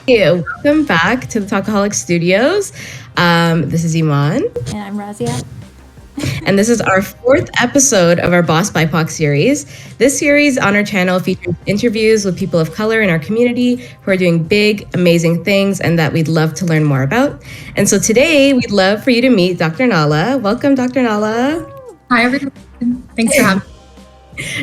Hey, welcome back to the Talkaholic Studios. This is Iman, And I'm Razia. and this is our fourth episode of our Boss Bipoc series. This series on our channel features interviews with people of color in our community who are doing big, amazing things and that we'd love to learn more about. And so today, we'd love for you to meet Dr. Nahla. Welcome, Dr. Nahla. Hi, everyone. Thanks for having me.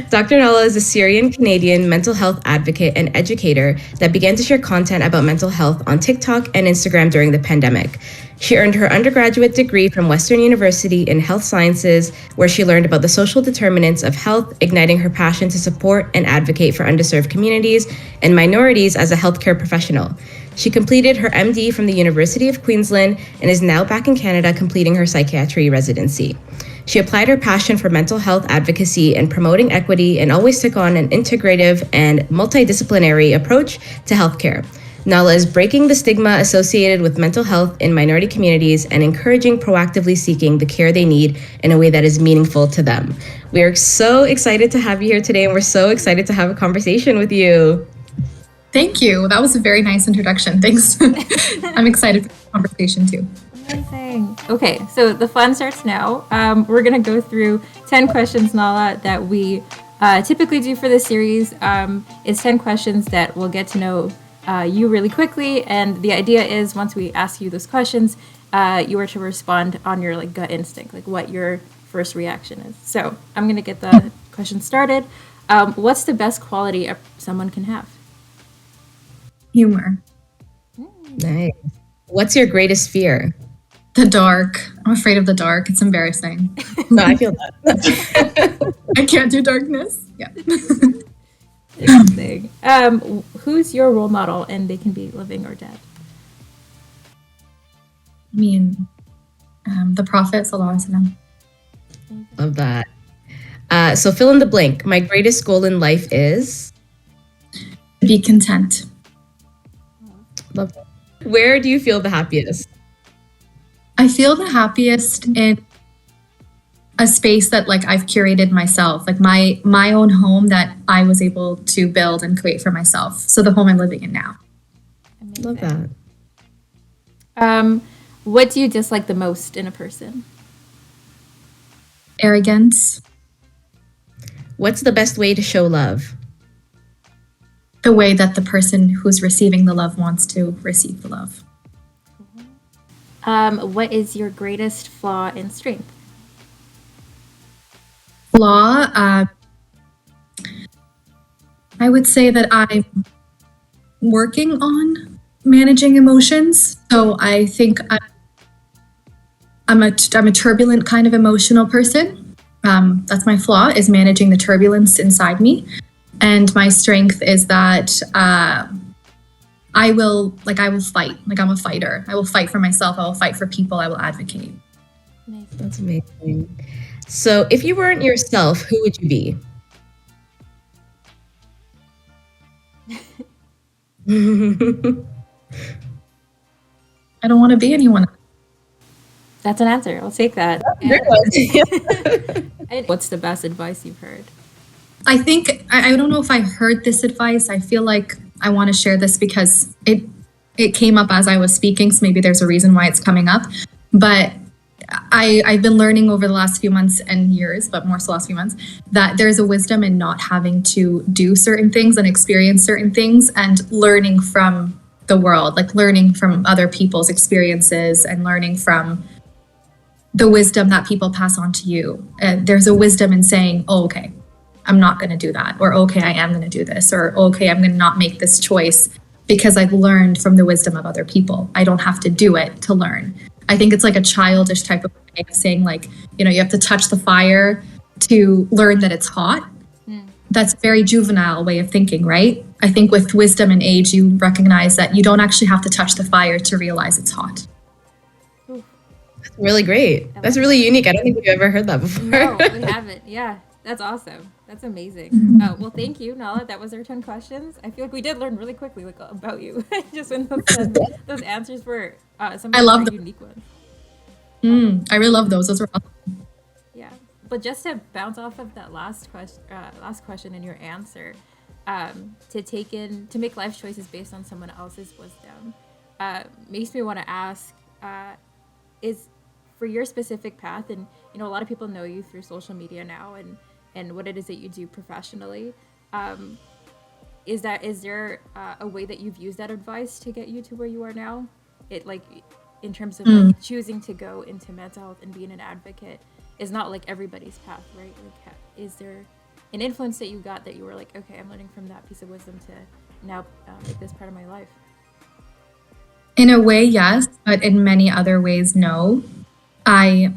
Dr. Nahla is a Syrian-Canadian mental health advocate and educator that began to share content about mental health on TikTok and Instagram during the pandemic. She earned her undergraduate degree from Western University in health sciences, where she learned about the social determinants of health, igniting her passion to support and advocate for underserved communities and minorities as a healthcare professional. She completed her MD from the University of Queensland and is now back in Canada completing her psychiatry residency. She applied her passion for mental health advocacy and promoting equity and always took on an integrative and multidisciplinary approach to healthcare. Nahla is breaking the stigma associated with mental health in minority communities and encouraging proactively seeking the care they need in a way that is meaningful to them. We are so excited to have you here today, and we're so excited to have a conversation with you. Thank you. That was a very nice introduction. Thanks. I'm excited for the conversation too. Amazing. Okay, so the fun starts now. We're going to go through 10 questions, Nahla, that we typically do for this series. It's 10 questions that will get to know you really quickly. And the idea is once we ask you those questions, you are to respond on your gut instinct, like what your first reaction is. So I'm going to get the question started. What's the best quality someone can have? Humor. Nice. What's your greatest fear? The dark. I'm afraid of the dark. It's embarrassing. No, I feel that. I can't do darkness. Yeah. Interesting. Who's your role model, and they can be living or dead? I mean, the Prophet, sallallahu alaihi wasallam. Love that. So fill in the blank. My greatest goal in life is? Be content. Love that. Where do you feel the happiest? I feel the happiest in a space that I've curated myself, like my own home that I was able to build and create for myself. So the home I'm living in now. Amazing. Love that. What do you dislike the most in a person? Arrogance. What's the best way to show love? The way that the person who's receiving the love wants to receive the love. What is your greatest flaw and strength? Flaw, I would say that I'm working on managing emotions. So I think I'm a turbulent kind of emotional person. That's my flaw, is managing the turbulence inside me. And my strength is that I will fight. I'm a fighter. I will fight for myself. I will fight for people. I will advocate. Amazing. That's amazing. So if you weren't yourself, who would you be? I don't want to be anyone. That's an answer. I'll take that. Great. What's the best advice you've heard? I think, I don't know if I heard this advice. I feel like I want to share this because it came up as I was speaking, so maybe there's a reason why it's coming up. But I've been learning over the last few months and years, but more so last few months, that there's a wisdom in not having to do certain things and experience certain things, and learning from the world, learning from other people's experiences and learning from the wisdom that people pass on to you. There's a wisdom in saying, oh, okay, I'm not going to do that, or okay, I am going to do this, or okay, I'm going to not make this choice because I've learned from the wisdom of other people. I don't have to do it to learn. I think it's like a childish type of way of saying, you have to touch the fire to learn that it's hot. That's a very juvenile way of thinking, right? I think with wisdom and age, you recognize that you don't actually have to touch the fire to realize it's hot. That's really great. That's really unique. I don't think we've ever heard that before. No, we haven't. Yeah, that's awesome. That's amazing. Well, thank you, Nahla. That was our 10 questions. I feel like we did learn really quickly about you. Just when those answers were some I love of the them. unique ones. I really love those. Those were awesome. Yeah, but just to bounce off of that last question in your answer, to make life choices based on someone else's wisdom makes me want to ask, is for your specific path, and a lot of people know you through social media now, and what it is that you do professionally. Is there a way that you've used that advice to get you to where you are now? It like in terms of like choosing to go into mental health and being an advocate is not like everybody's path, right? Like, is there an influence that you got that you were like, okay, I'm learning from that piece of wisdom to now make this part of my life? In a way, yes, but in many other ways, no. I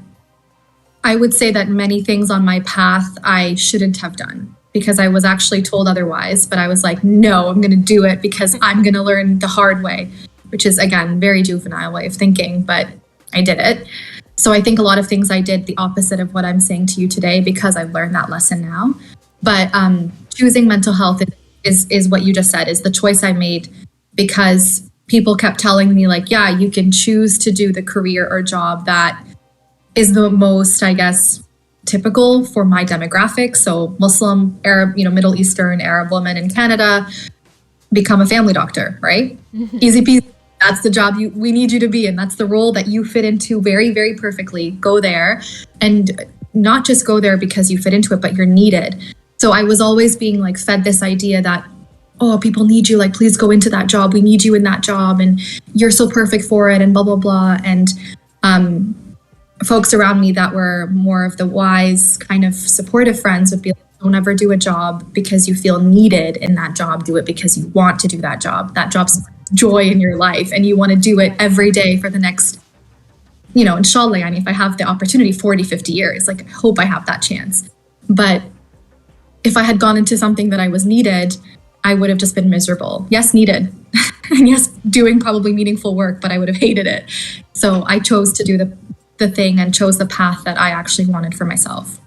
would say that many things on my path I shouldn't have done because I was actually told otherwise, but I was like, no, I'm going to do it because I'm going to learn the hard way, which is, again, very juvenile way of thinking, but I did it. So I think a lot of things I did the opposite of what I'm saying to you today because I've learned that lesson now. But choosing mental health is what you just said, is the choice I made because people kept telling me like, yeah, you can choose to do the career or job that is the most, I guess, typical for my demographic. So Muslim, Arab, Middle Eastern, Arab woman in Canada, become a family doctor, right? Easy peasy. That's the job we need you to be in. That's the role that you fit into very, very perfectly. Go there, and not just go there because you fit into it, but you're needed. So I was always being like fed this idea that, oh, people need you, like, please go into that job. We need you in that job and you're so perfect for it and blah, blah, blah. And folks around me that were more of the wise kind of supportive friends would be like, don't ever do a job because you feel needed in that job. Do it because you want to do that job. That job's joy in your life and you want to do it every day for the next, inshallah, if I have the opportunity 40, 50 years, like I hope I have that chance. But if I had gone into something that I was needed, I would have just been miserable. Yes, needed. And yes, doing probably meaningful work, but I would have hated it. So I chose to do the thing and chose the path that I actually wanted for myself.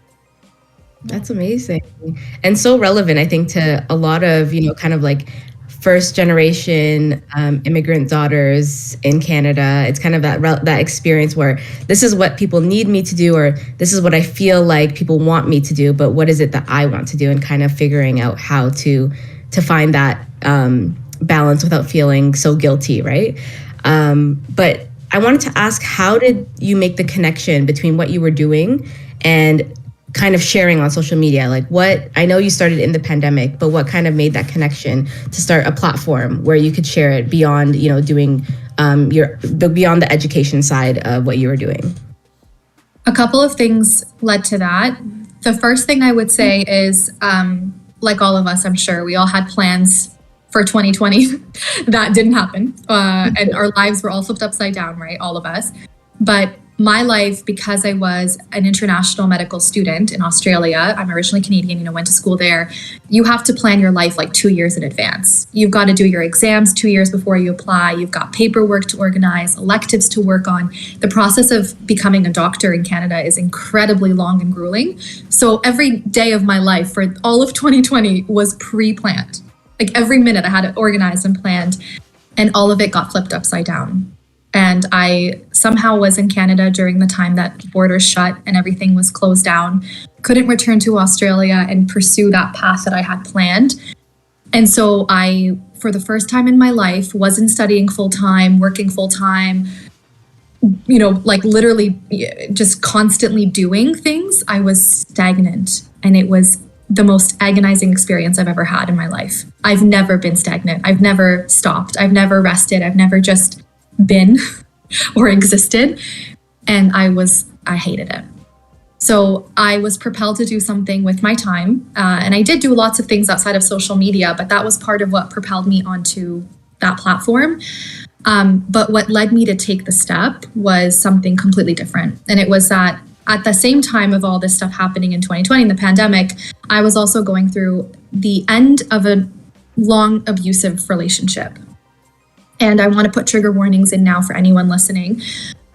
That's amazing. And so relevant, I think, to a lot of, kind of like first generation immigrant daughters in Canada. It's kind of that experience where this is what people need me to do, or this is what I feel like people want me to do, but what is it that I want to do, and kind of figuring out how to find that balance without feeling so guilty, right? But I wanted to ask, how did you make the connection between what you were doing and kind of sharing on social media? Like, I know you started in the pandemic, but what kind of made that connection to start a platform where you could share it beyond, doing beyond the education side of what you were doing? A couple of things led to that. The first thing I would say is, like all of us, I'm sure we all had plans for 2020 that didn't happen. And our lives were all flipped upside down, right? All of us. But my life, because I was an international medical student in Australia, I'm originally Canadian, went to school there. You have to plan your life like 2 years in advance. You've got to do your exams 2 years before you apply. You've got paperwork to organize, electives to work on. The process of becoming a doctor in Canada is incredibly long and grueling. So every day of my life for all of 2020 was pre-planned. Like every minute I had it organized and planned, and all of it got flipped upside down. And I somehow was in Canada during the time that borders shut and everything was closed down, couldn't return to Australia and pursue that path that I had planned. And so I, for the first time in my life, wasn't studying full-time, working full-time, like literally just constantly doing things. I was stagnant, and it was the most agonizing experience I've ever had in my life. I've never been stagnant. I've never stopped. I've never rested. I've never just been or existed. And I hated it. So I was propelled to do something with my time. And I did do lots of things outside of social media, but that was part of what propelled me onto that platform. But what led me to take the step was something completely different. And it was that at the same time of all this stuff happening in 2020, in the pandemic, I was also going through the end of a long abusive relationship. And I want to put trigger warnings in now for anyone listening.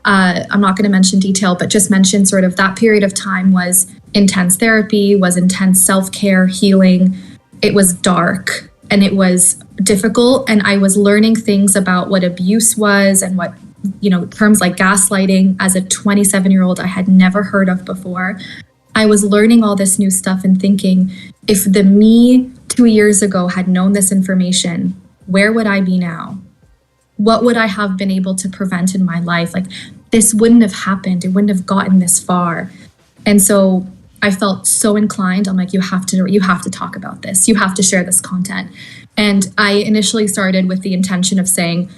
I'm not going to mention detail, but just mention sort of that period of time was intense therapy, was intense self-care, healing. It was dark and it was difficult. And I was learning things about what abuse was and what, terms like gaslighting as a 27-year-old I had never heard of before. I was learning all this new stuff and thinking, if the me 2 years ago had known this information, where would I be now? What would I have been able to prevent in my life? Like, this wouldn't have happened. It wouldn't have gotten this far. And so I felt so inclined. I'm like, you have to talk about this. You have to share this content. And I initially started with the intention of saying,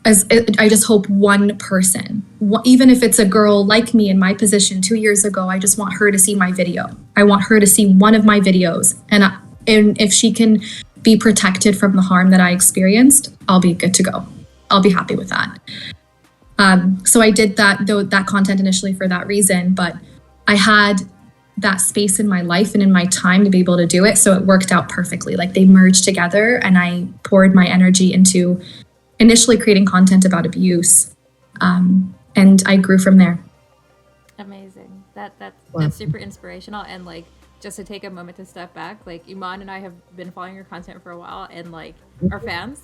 I just hope one person, even if it's a girl like me in my position 2 years ago, I just want her to see my video. I want her to see one of my videos. And if she can be protected from the harm that I experienced, I'll be good to go. I'll be happy with that. So I did that content initially for that reason, but I had that space in my life and in my time to be able to do it. So it worked out perfectly. Like, they merged together, and I poured my energy into initially creating content about abuse. And I grew from there. Amazing. That's super inspirational. And like, just to take a moment to step back, like, Iman and I have been following your content for a while, and like, our fans.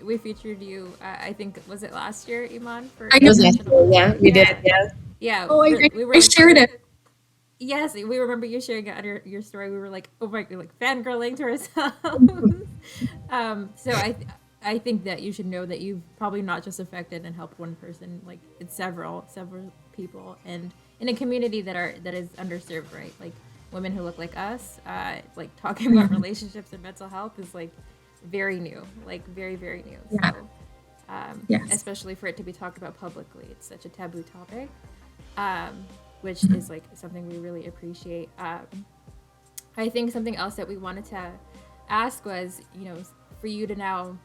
We featured you, I think, was it last year, Iman? Yeah, we did. Yeah. Oh, we were I shared it. Yes, we remember you sharing it under your story. We were like, oh my God, like fangirling to ourselves. So I think that you should know that you've probably not just affected and helped one person, like, it's several people, and in a community that is underserved, right? Like, women who look like us, like, talking about relationships and mental health is like very new, like very, very new. Yeah. So, Yes. especially for it to be talked about publicly, it's such a taboo topic, which is like something we really appreciate. I think something else that we wanted to ask was, for you to now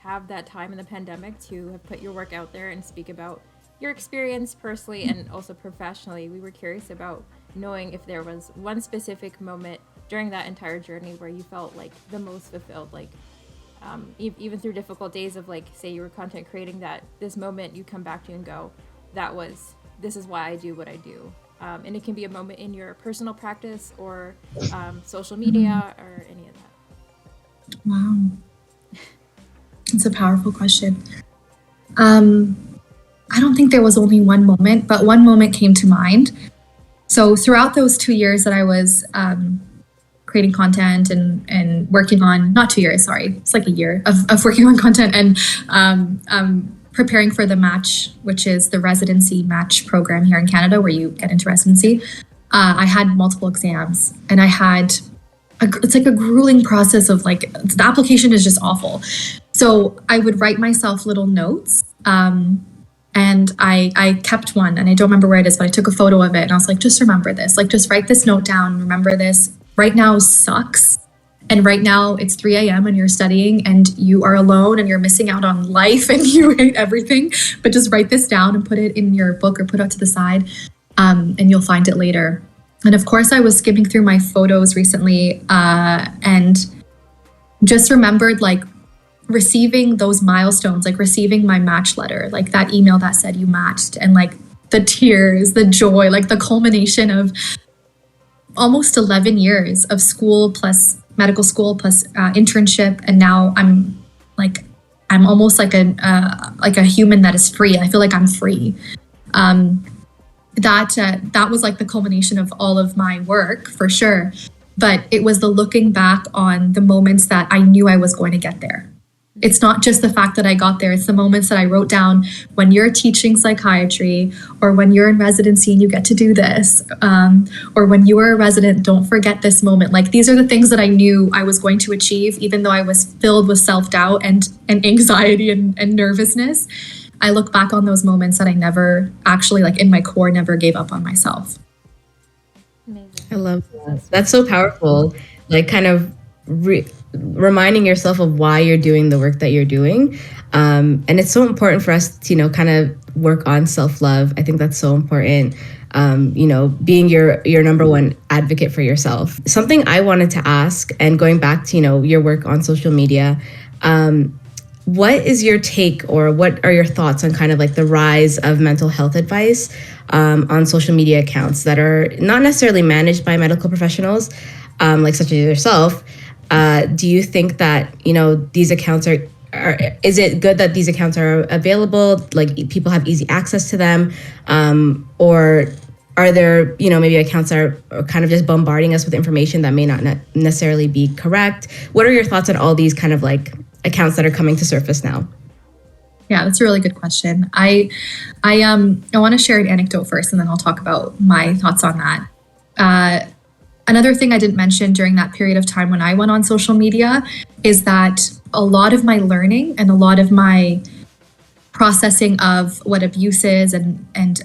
have that time in the pandemic to have put your work out there and speak about your experience personally and also professionally. We were curious about knowing if there was one specific moment during that entire journey where you felt like the most fulfilled, like even through difficult days of, like, say you were content creating, that this moment you come back to and go, this is why I do what I do. And it can be a moment in your personal practice or social media or any of that. Wow. It's a powerful question. I don't think there was only one moment, but one moment came to mind. So throughout those 2 years that I was creating content and working on, not 2 years, sorry, it's like a year of working on content and preparing for the match, which is the residency match program here in Canada where you get into residency. I had multiple exams, and I had it's like a grueling process of, like, the application is just awful. So I would write myself little notes, and I kept one, and I don't remember where it is, but I took a photo of it, and I was like, just remember this, like, just write this note down, remember this. Right now sucks, and right now it's 3 a.m. and you're studying and you are alone and you're missing out on life and you hate everything, but just write this down and put it in your book or put it to the side, and you'll find it later. And of course, I was skimming through my photos recently and just remembered, like, receiving those milestones, like receiving my match letter, like that email that said you matched, and like the tears, the joy, like the culmination of almost 11 years of school plus medical school plus internship. And now I'm almost like a human that is free. I feel like I'm free. That was like the culmination of all of my work, for sure. But it was the looking back on the moments that I knew I was going to get there. It's not just the fact that I got there. It's the moments that I wrote down when you're teaching psychiatry, or when you're in residency and you get to do this, or when you are a resident, don't forget this moment. Like, these are the things that I knew I was going to achieve, even though I was filled with self-doubt and anxiety and nervousness. I look back on those moments that I never actually, like, in my core, never gave up on myself. Amazing. I love that. That's so powerful. Like, kind of reminding yourself of why you're doing the work that you're doing. And it's so important for us to, kind of work on self-love. I think that's so important. Being your number one advocate for yourself. Something I wanted to ask, and going back to, your work on social media, what is your take, or what are your thoughts on kind of like the rise of mental health advice on social media accounts that are not necessarily managed by medical professionals, like such as yourself? Do you think that, these accounts are, is it good that these accounts are available, like people have easy access to them? Or Are there, maybe accounts that are kind of just bombarding us with information that may not necessarily be correct? What are your thoughts on all these kind of like accounts that are coming to surface now? Yeah, that's a really good question. I want to share an anecdote first, and then I'll talk about my thoughts on that. Another thing I didn't mention during that period of time when I went on social media is that a lot of my learning and a lot of my processing of what abuse is and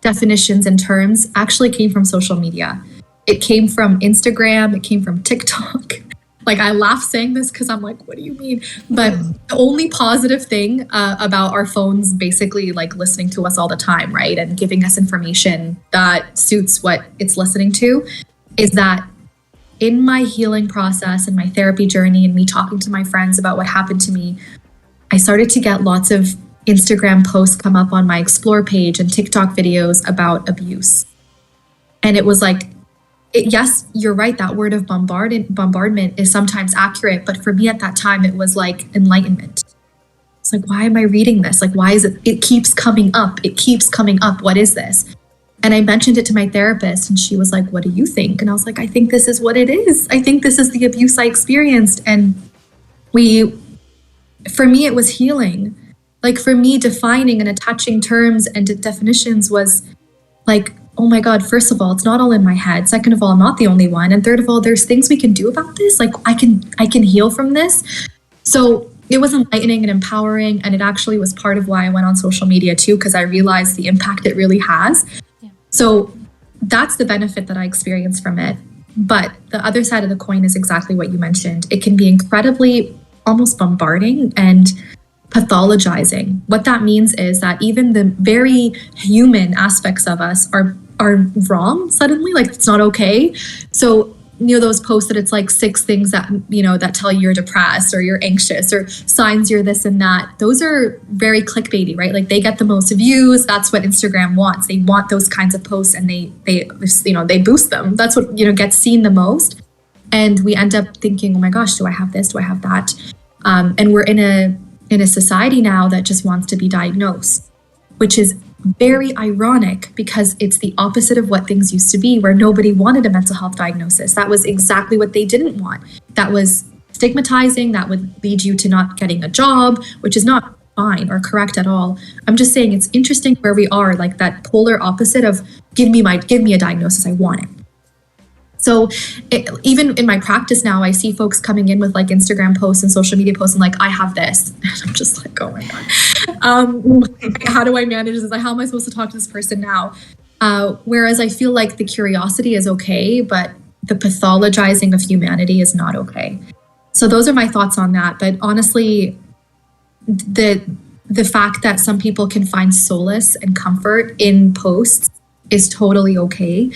definitions and terms actually came from social media. It came from Instagram. It came from TikTok. Like, I laugh saying this because I'm like, what do you mean? But the only positive thing about our phones basically like listening to us all the time, right? And giving us information that suits what it's listening to is that in my healing process and my therapy journey and me talking to my friends about what happened to me, I started to get lots of Instagram posts come up on my Explore page and TikTok videos about abuse. And it was like, yes, you're right. That word of bombardment is sometimes accurate. But for me at that time, it was like enlightenment. It's like, why am I reading this? Like, why is it? It keeps coming up. It keeps coming up. What is this? And I mentioned it to my therapist and she was like, what do you think? And I was like, I think this is what it is. I think this is the abuse I experienced. And for me, it was healing. Like, for me, defining and attaching terms and definitions was like, oh my God, first of all, it's not all in my head. Second of all, I'm not the only one. And third of all, there's things we can do about this. Like, I can heal from this. So it was enlightening and empowering. And it actually was part of why I went on social media too, because I realized the impact it really has. Yeah. So that's the benefit that I experienced from it. But the other side of the coin is exactly what you mentioned. It can be incredibly almost bombarding and pathologizing. What that means is that even the very human aspects of us are wrong suddenly, like it's not okay. So, those posts that it's like 6 things that, that tell you you're depressed or you're anxious or signs you're this and that. Those are very clickbaity, right? Like, they get the most views. That's what Instagram wants. They want those kinds of posts and they boost them. That's what, gets seen the most. And we end up thinking, oh my gosh, do I have this? Do I have that? And we're in a society now that just wants to be diagnosed, which is very ironic because it's the opposite of what things used to be, where nobody wanted a mental health diagnosis. That was exactly what they didn't want. That was stigmatizing. That would lead you to not getting a job, which is not fine or correct at all. I'm just saying it's interesting where we are, like that polar opposite of give me a diagnosis, I want it. So even in my practice now, I see folks coming in with like Instagram posts and social media posts and like, I have this. And I'm just like, oh my God. How do I manage this? How am I supposed to talk to this person now? Whereas I feel like the curiosity is okay, but the pathologizing of humanity is not okay. So those are my thoughts on that. But honestly, the fact that some people can find solace and comfort in posts is totally okay.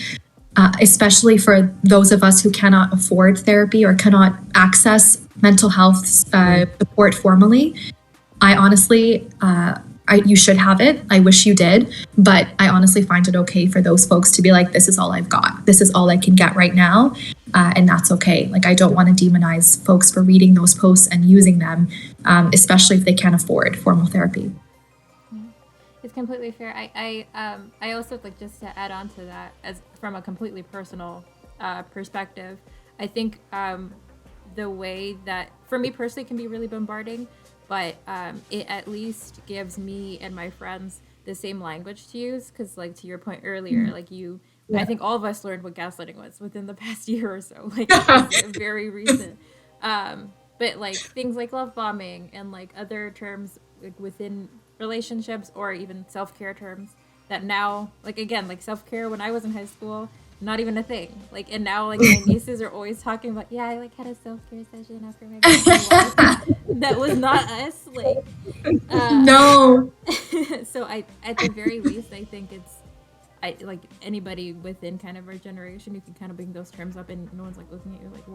Especially for those of us who cannot afford therapy or cannot access mental health support formally. I honestly, you should have it. I wish you did, but I honestly find it okay for those folks to be like, this is all I've got. This is all I can get right now. And that's okay. Like, I don't want to demonize folks for reading those posts and using them, especially if they can't afford formal therapy. It's completely fair. I also, like, just to add on to that, as from a completely personal perspective, I think the way that for me personally can be really bombarding, but it at least gives me and my friends the same language to use, because like to your point earlier, like I think all of us learned what gaslighting was within the past year or so, like it's very recent. But like things like love bombing and like other terms like within relationships or even self-care terms that now, like, again, like self-care when I was in high school, not even a thing. Like, and now like my nieces are always talking about, yeah, I like had a self-care session after my birthday. That was not us. Like, no. So at the very least, I think like anybody within kind of our generation, you can kind of bring those terms up and no one's like looking at you like,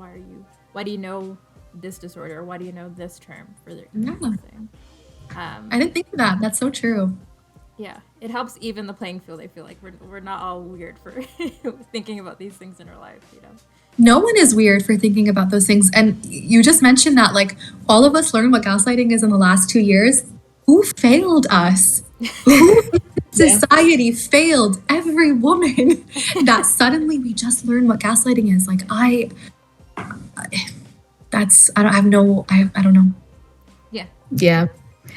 why do you know this disorder? Or why do you know this term for their thing? I didn't think of that. That's so true. Yeah, it helps even the playing field. I feel like we're not all weird for thinking about these things in our lives, No one is weird for thinking about those things. And you just mentioned that, like, all of us learned what gaslighting is in the last 2 years. Who failed us? Who society failed every woman that suddenly we just learned what gaslighting is. Like I don't know. Yeah.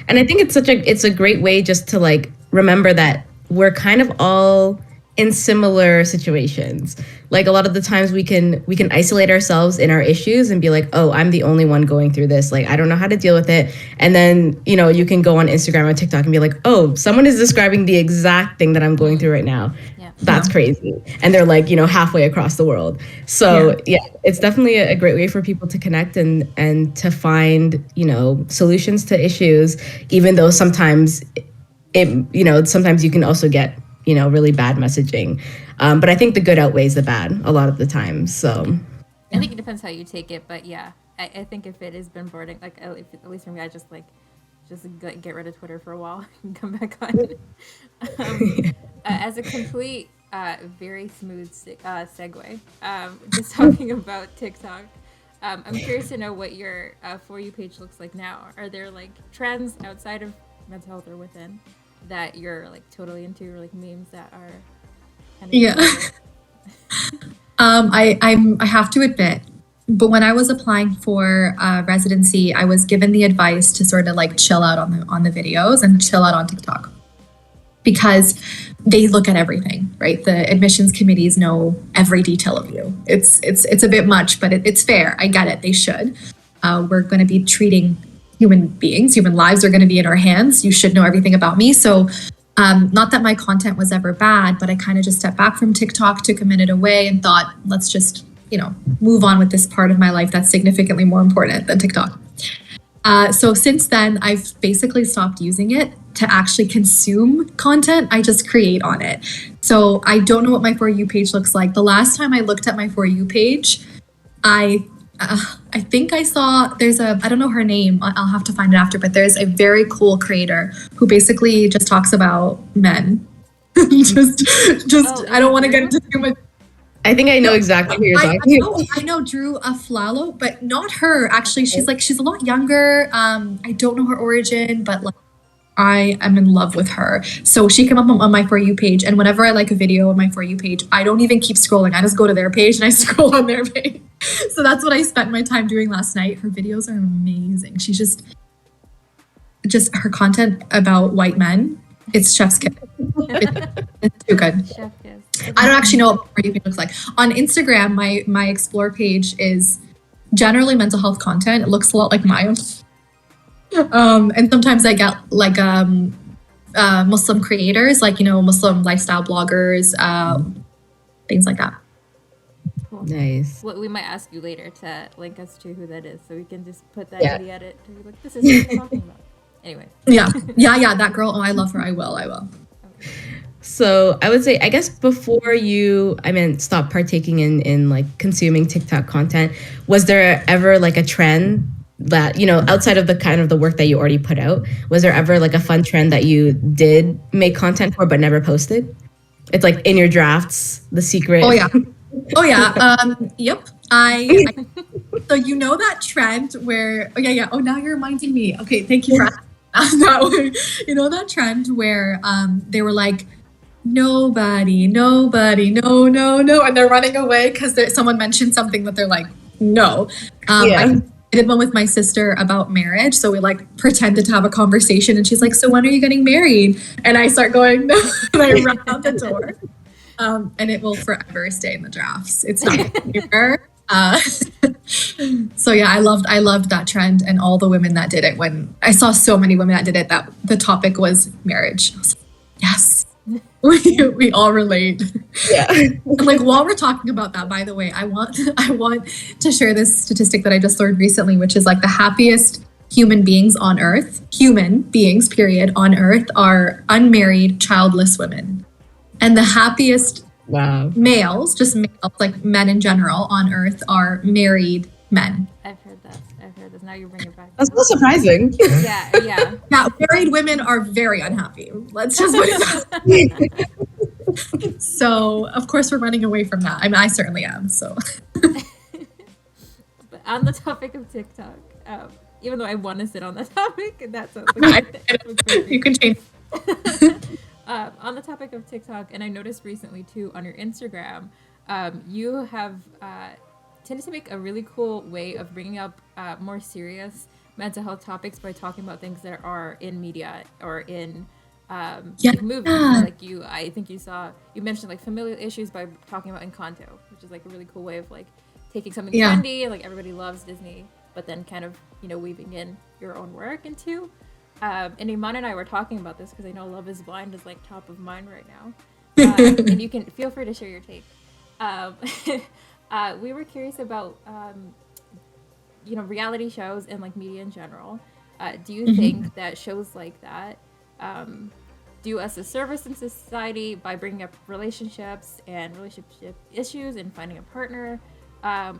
And I think it's a great way just to like remember that we're kind of all in similar situations. Like a lot of the times we can isolate ourselves in our issues and be like, oh, I'm the only one going through this. Like I don't know how to deal with it. And then, you can go on Instagram or TikTok and be like, oh, someone is describing the exact thing that I'm going through right now. Yeah. That's crazy. And they're like, halfway across the world. So yeah, it's definitely a great way for people to connect and to find, solutions to issues, even though sometimes sometimes you can also get, really bad messaging. But I think the good outweighs the bad a lot of the time. So I think it depends how you take it, but yeah, I think if it has been boring, like at least for me, I just get rid of Twitter for a while and come back on. As a complete, very smooth segue, just talking about TikTok. I'm curious to know what your For You page looks like now. Are there like trends outside of mental health or within that you're like totally into, or like memes that are kind of I have to admit, but when I was applying for residency, I was given the advice to sort of like chill out on the videos and chill out on TikTok, because they look at everything, right? The admissions committees know every detail of you. It's a bit much, but it's fair. I get it. They should. We're going to be treating human beings. Human lives are going to be in our hands. You should know everything about me. So not that my content was ever bad, but I kind of just stepped back from TikTok, took a minute away and thought, let's just, move on with this part of my life that's significantly more important than TikTok. So since then, I've basically stopped using it to actually consume content. I just create on it. So I don't know what my For You page looks like. The last time I looked at my For You page, I think I saw I don't know her name. I'll have to find it after, but there's a very cool creator who basically just talks about men. I don't want to get into too much. I think I know exactly who you're talking about. I know Drew Aflalo, but not her. Actually, she's a lot younger. I don't know her origin, but like I am in love with her. So she came up on my For You page, and whenever I like a video on my For You page, I don't even keep scrolling. I just go to their page and I scroll on their page. So that's what I spent my time doing last night. Her videos are amazing. She's just her content about white men. It's chef's kiss. It's too good. chef kiss. I don't actually know what For You page looks like. On Instagram, my explore page is generally mental health content. It looks a lot like mine. And sometimes I get like Muslim creators, like Muslim lifestyle bloggers, things like that. Cool. Nice. Well, we might ask you later to link us to who that is, so we can just put that in the edit to be like, this is what we're talking about. Anyway. Yeah, that girl. Oh, I love her. I will. Okay. So I would say, I guess before you, stop partaking in like consuming TikTok content, was there ever like a trend that, outside of the kind of the work that you already put out, was there ever like a fun trend that you did make content for but never posted? It's like in your drafts, the secret. Oh yeah. Yep. I so that trend where Oh now you're reminding me. Okay, thank you for asking that. That trend where they were like, nobody, no, and they're running away because someone mentioned something that they're like, no. I did one with my sister about marriage. So we like pretended to have a conversation and she's like, so when are you getting married? And I start going, no, and I run out the door. And it will forever stay in the drafts. It's not here. So yeah, I loved that trend and all the women that did it. When I saw so many women that did it, that the topic was marriage. I was like, yes, we all relate. Yeah. And like while we're talking about that, by the way, I want to share this statistic that I just learned recently, which is like the happiest human beings on earth, human beings, period, on earth are unmarried, childless women. And the happiest males, just males, like men in general on earth, are married men. I've heard this. Now you bring it back. That's not surprising. Yeah. Yeah, married women are very unhappy. Let's just put it that. So, of course, we're running away from that. I mean, I certainly am, so. But on the topic of TikTok, even though I want to sit on that topic, and that sounds like you can change. On the topic of TikTok, and I noticed recently too on your Instagram, you have tended to make a really cool way of bringing up more serious mental health topics by talking about things that are in media or in like movies. So, like I think you mentioned like familial issues by talking about Encanto, which is like a really cool way of like taking something trendy and like everybody loves Disney, but then kind of weaving in your own work into. And Iman and I were talking about this because I know Love is Blind is like top of mind right now, and you can feel free to share your take. We were curious about reality shows and like media in general. Do you think that shows like that do us a service in society by bringing up relationships and relationship issues and finding a partner?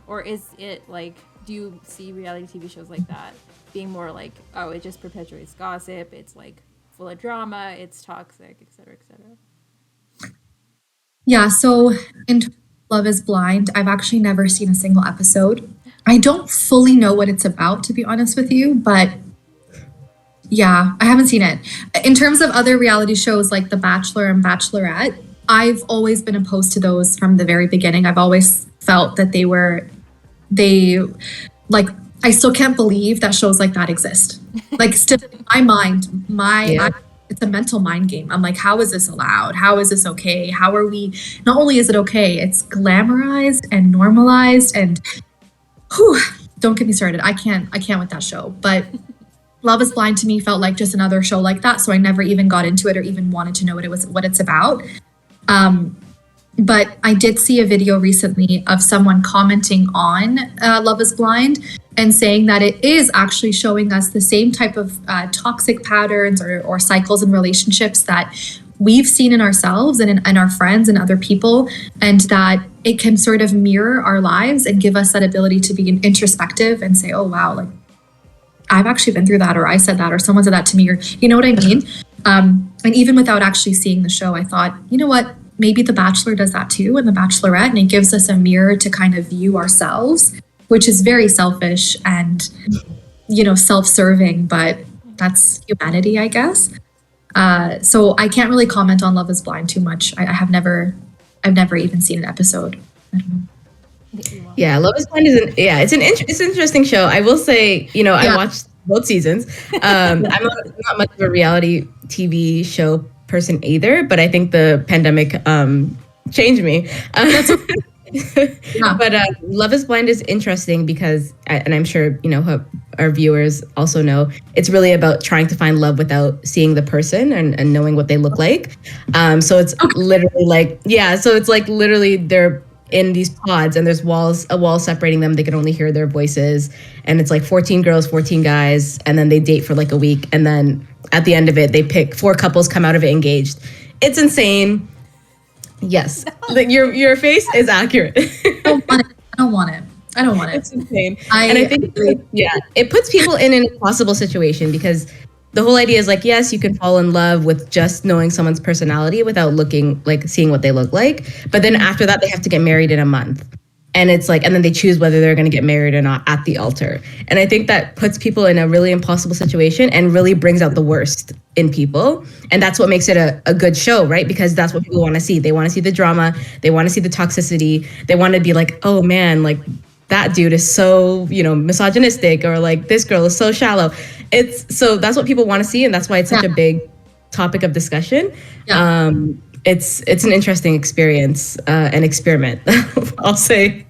Or is it like, do you see reality TV shows like that being more like, oh, it just perpetuates gossip, it's like full of drama, it's toxic, et cetera, et cetera? Yeah, so in terms of Love is Blind, I've actually never seen a single episode. I don't fully know what it's about, to be honest with you, but yeah, I haven't seen it. In terms of other reality shows like The Bachelor and Bachelorette, I've always been opposed to those from the very beginning. I've always felt that I still can't believe that shows like that exist. Like, still in my mind, it's a mental mind game. I'm like, how is this allowed? How is this okay? How are we, not only is it okay, it's glamorized and normalized, and don't get me started. I can't with that show. But Love is Blind to me felt like just another show like that. So I never even got into it or even wanted to know what it's about. But I did see a video recently of someone commenting on Love is Blind and saying that it is actually showing us the same type of toxic patterns or cycles in relationships that we've seen in ourselves and in our friends and other people, and that it can sort of mirror our lives and give us that ability to be introspective and say, oh, wow, like I've actually been through that, or I said that, or someone said that to me, or you know what I mean? And even without actually seeing the show, I thought, you know what? Maybe The Bachelor does that too, and The Bachelorette, and it gives us a mirror to kind of view ourselves, which is very selfish and, self-serving, but that's humanity, I guess. So I can't really comment on Love is Blind too much. I've never even seen an episode. I don't know. Yeah, Love is Blind it's an interesting show. I will say, I watched both seasons. I'm not much of a reality TV show person either, but I think the pandemic changed me. But Love is Blind is interesting because, and I'm sure our viewers also know, it's really about trying to find love without seeing the person and knowing what they look like. So it's literally literally they're in these pods and there's a wall separating them. They can only hear their voices, and it's like 14 girls, 14 guys, and then they date for like a week, and then at the end of it they pick 4 couples, come out of it engaged. It's insane. Yes. Your face is accurate. I don't want it. It's insane. And I think it puts people in an impossible situation, because the whole idea is like, yes, you can fall in love with just knowing someone's personality without seeing what they look like. But then after that, they have to get married in a month. And it's like, and then they choose whether they're going to get married or not at the altar. And I think that puts people in a really impossible situation and really brings out the worst in people. And that's what makes it a good show, right? Because that's what people want to see. They want to see the drama. They want to see the toxicity. They want to be like, oh man, like that dude is so, misogynistic, or like this girl is so shallow. So that's what people want to see. And that's why it's such a big topic of discussion. Yeah. It's an interesting experience, an experiment, I'll say.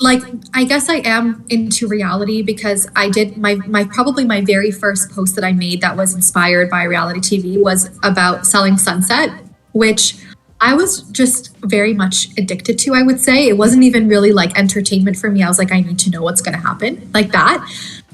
I guess I am into reality because I did my probably my very first post that I made that was inspired by reality TV was about Selling Sunset, which I was just very much addicted to, I would say. It wasn't even really like entertainment for me. I was like, I need to know what's going to happen, like that.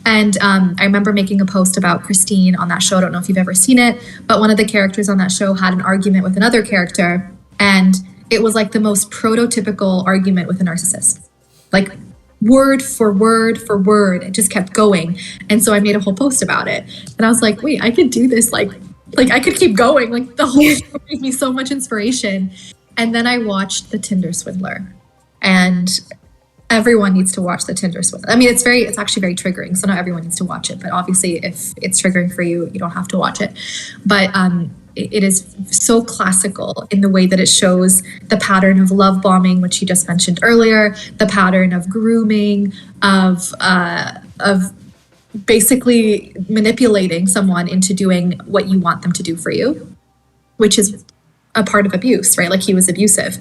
And I remember making a post about Christine on that show. I don't know if you've ever seen it, but one of the characters on that show had an argument with another character, and it was like the most prototypical argument with a narcissist. Like word for word for word, it just kept going. And so I made a whole post about it. And I was like, wait, I could do this. Like I could keep going. Like the whole show gave me so much inspiration. And then I watched The Tinder Swindler, and everyone needs to watch The Tinder Swindler. I mean, it's actually very triggering. So not everyone needs to watch it, but obviously if it's triggering for you, you don't have to watch it. But it is so classical in the way that it shows the pattern of love bombing, which you just mentioned earlier, the pattern of grooming, of basically manipulating someone into doing what you want them to do for you, which is a part of abuse, right? Like he was abusive.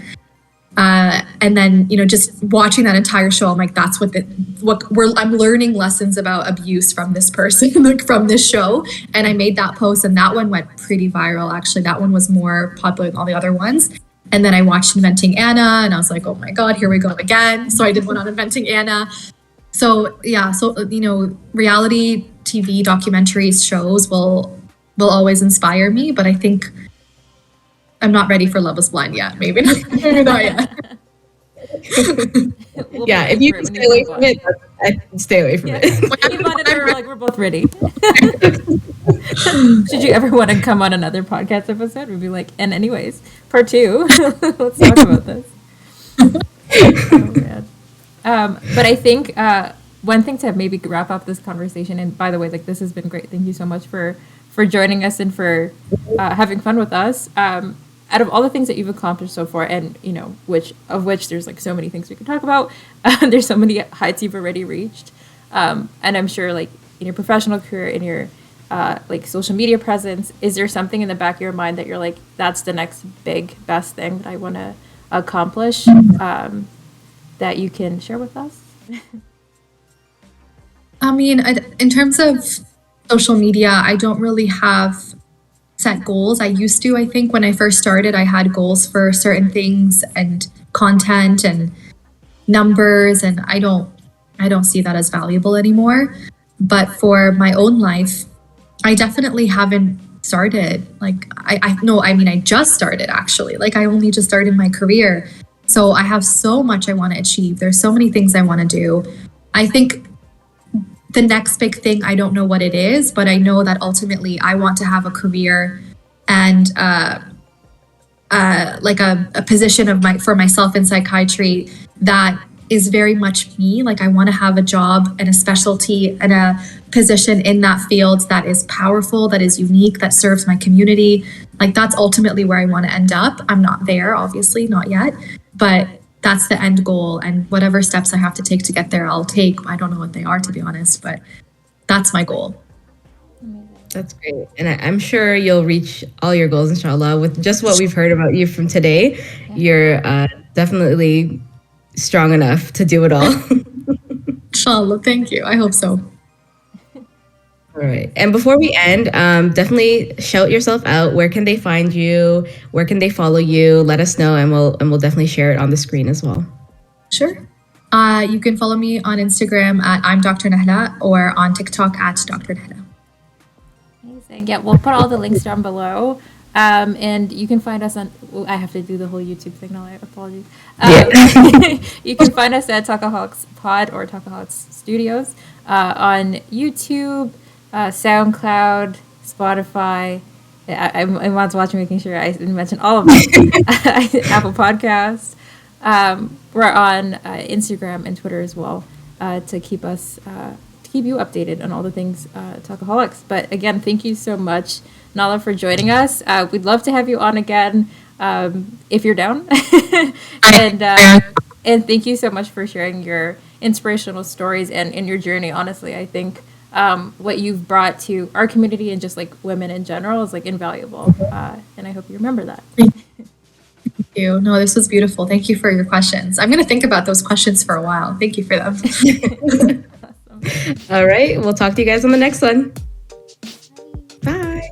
And then, just watching that entire show, I'm like, that's I'm learning lessons about abuse from this person, like from this show. And I made that post, and that one went pretty viral. Actually, that one was more popular than all the other ones. And then I watched Inventing Anna, and I was like, oh my God, here we go again. So I did one on Inventing Anna. So yeah, reality TV documentaries, shows will always inspire me, but I think I'm not ready for Love is Blind yet. Maybe not yet. Yeah, if you can stay away from it, I can stay away from it. We're both ready. Should you ever want to come on another podcast episode? We'd be like, and anyways, part 2. Let's talk about this. Oh, man. But I think one thing to maybe wrap up this conversation, and by the way, like, this has been great. Thank you so much for joining us and for having fun with us. Out of all the things that you've accomplished so far, and which there's like so many things we could talk about, there's so many heights you've already reached, and I'm sure like in your professional career, in your like social media presence, is there something in the back of your mind that you're like, that's the next best thing that I want to accomplish, that you can share with us? I mean, in terms of social media, I don't really have set goals. I used to, I think when I first started, I had goals for certain things and content and numbers, and I don't see that as valuable anymore. But for my own life, I definitely haven't started. Like I just started actually. Like I only just started my career. So I have so much I want to achieve. There's so many things I want to do. I think the next big thing, I don't know what it is, but I know that ultimately I want to have a career and like a position for myself in psychiatry that is very much me. Like I want to have a job and a specialty and a position in that field that is powerful, that is unique, that serves my community. Like that's ultimately where I want to end up. I'm not there, obviously, not yet, but that's the end goal, and whatever steps I have to take to get there, I'll take. I don't know what they are, to be honest, but that's my goal. That's great. And I'm sure you'll reach all your goals, inshallah. With just what we've heard about you from today, you're definitely strong enough to do it all. Inshallah, thank you. I hope so. All right. And before we end, definitely shout yourself out. Where can they find you? Where can they follow you? Let us know, and we'll definitely share it on the screen as well. Sure. You can follow me on Instagram at I'm Dr. Nahla, or on TikTok at Dr. Nahla. Amazing. Yeah, we'll put all the links down below. And you can find us on, I have to do the whole YouTube thing now, I apologize. You can find us at Talkaholics Pod or Talkaholics Studios on YouTube, SoundCloud, Spotify. I'm watching, making sure I mention all of them. Apple Podcasts. We're on Instagram and Twitter as well, to keep you updated on all the things Talkaholics. But again, thank you so much, Nahla, for joining us. We'd love to have you on again if you're down. And thank you so much for sharing your inspirational stories and in your journey. Honestly, I think what you've brought to our community and just like women in general is like invaluable. And I hope you remember that. Thank you. No, this was beautiful. Thank you for your questions. I'm going to think about those questions for a while. Thank you for them. Awesome. All right. We'll talk to you guys on the next one. Bye.